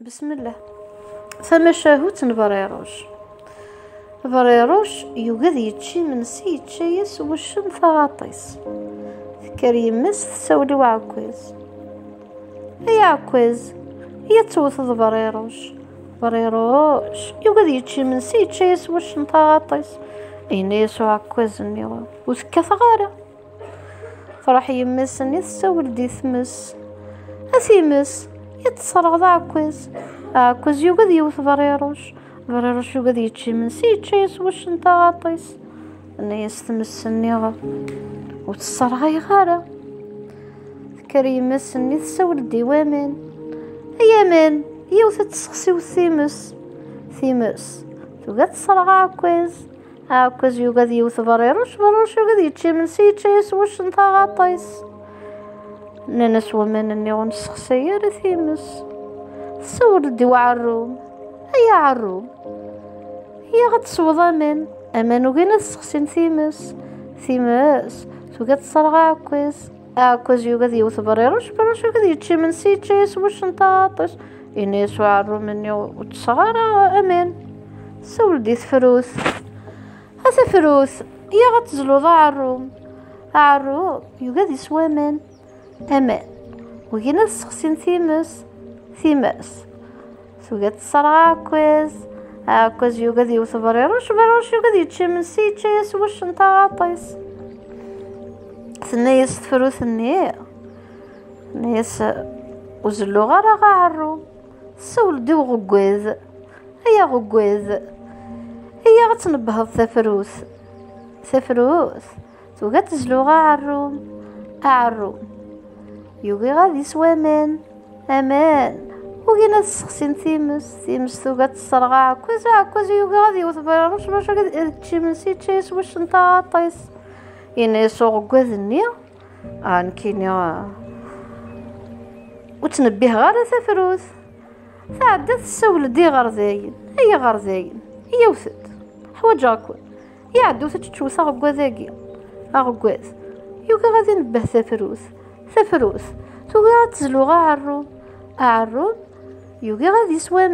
بسم الله. فما شاهوت بريروش يوجد يتشي من سيد شايس وشن ثغاطيس فكر يمس تسولي وعكوز اي عكوز هي توث بريروش يوجد يتشي من سيد شايس وشن ثغاطيس اي نيسو عكوز النيو وثكا ثغارة فراح يمسني تسول دي ثمس اثيمس يتصرغ ذا عكوز يوجد يوث بريروش يوجد يتشي من سيد شايس وش انت غاطيس انه يستمس النيغة وتصرغي غارة كريمة سني تسول الديوامين ايامان يوث تسخسي وثيمس توجد تصرغ عكوز يوجد يوث بريروش يوجد يتشي من سيد شايس وش انت غاطيس نسوى من النيغة نسخسي رثيمس تسول الديو عروم هي عروم هي غتسوض امان وكاين تسخسين ثيمس توجد تصرغ عكوز يوجد يوث بريروش يوجد يتشي من سيد شايس وش انت غاطيس ينسو عروم مني وتصغر امان سول دي ثفروث هي غتزلوض عروم يوجد يسوى امان وكاين تسخسين ثيمس توجد تصرغ عكوز يوجد يوث بريروش يوجد يتشي من سيد شايس وش انت غاطيس ثنيس تفروث نيس وزلو غارة عروم سول ديو غكواز هي غتنبهض ثفروث توجد تزلو عروم يوغي غادي يسوى امان وكاين تسخسين ثيمس توجد تصرغ عكوز يوغي غادي يوث بريروش تشي من سيد شايس وش انت غاطيس ينسو غكواز النيا كينيا وتنبيه غارة ثفروث تعدى تسول دي غرزاين هي وثد حواج هاكون يعدو تتشوث غكوازاكي يوغي غادي نبه ثفروث توغي تزلو عروم يوغي غادي يسوى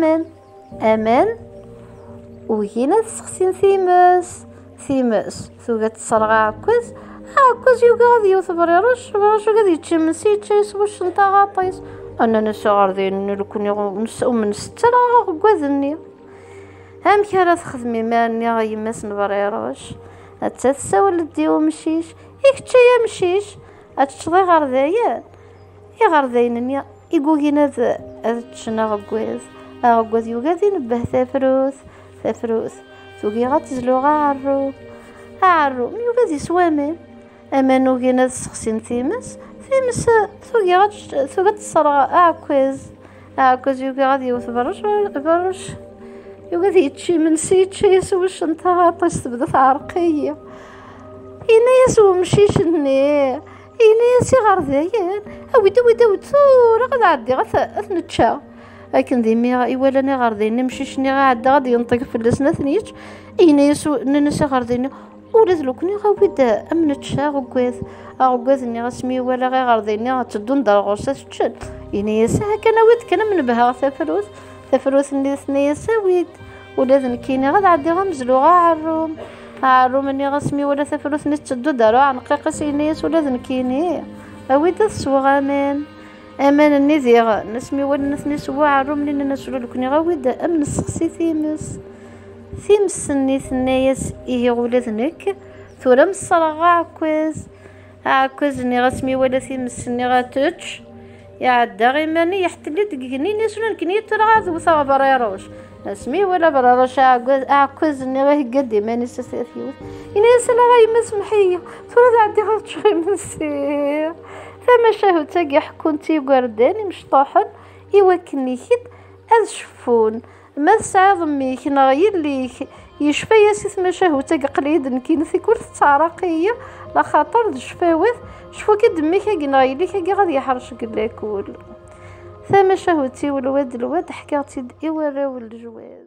امان وكاين تسخسين ثيمس توجد تصرغ عكوز يوغي غادي يوث بريروش غادي يتشي من سيد شايس وش انت غاطيس انا نسا غاردين لكون نسا من ستة غكوازني هام كي تخدمي ماني غيماس بريروش حتى تساول ديو مشيش يكتشي مشيش هتشضي غرداين يقوكين هذا تشنا غكواز يوغادي نبه ثفروث توغي غتزلو عروم يوغادي يسوى امان وكاين تسخسين ثيمس توغي تصرغ عكوز يوغي غادي يوث برش يوغادي يتشي من سيد شايس وش انت غاطيس تبدا عرقية يناس ومشيش يناس غرداين ويدا راه غادي عدي غتنتشا لكن ديما ايوالاني غردين نمشيشني غادا غادي ينطق في اللسنة ثنيت يناس ننسى غردين ولات لوكني غاويدا امنتشا غكواز ني غاسمي ولا غير غرديني غتدون دار غوصه تشد يناس هكا نويت كان منبها ثفروث ني ثنيا ساويت ولات نكيني غادي عدي غمزلو عروم ني غاسمي ولا ثفروث ني تدو دارو عنقيقس يناس ولات نكيني اويدا السوغامان امان النذيغ نسمي ولا نثني سوا عروم لنا نسولو لكني غاويدا امن سخسي ثيمس ني ثناياس ايه ولادنك ثورا مصرغ عكوز ني غاسمي ولا ثيمس ني غاتوتش يعدا غيماني يحتى لي دقيقني نسولو نكني ترغاز وثا بريروش اسمي ولا بريروش عكوز ني غا قدي ماني ساسيوث يناس لا غايماس محيه ثورا عندي غتشغي من سير ثما شاهو تاقي حكونتي وقرداني مشطوحن يوكني كيد شفون ما تسعى ضميك نغير ليك يشفى ياسي ثما شاهو تاقي قليد نكين في كل تعرقية لا خاطر شفاوث شفو كي دميك كي نغير ليك كي غادي يحرش قلاكول ثما شاهو تي والواد حكاوتي ايوا راو الجواد.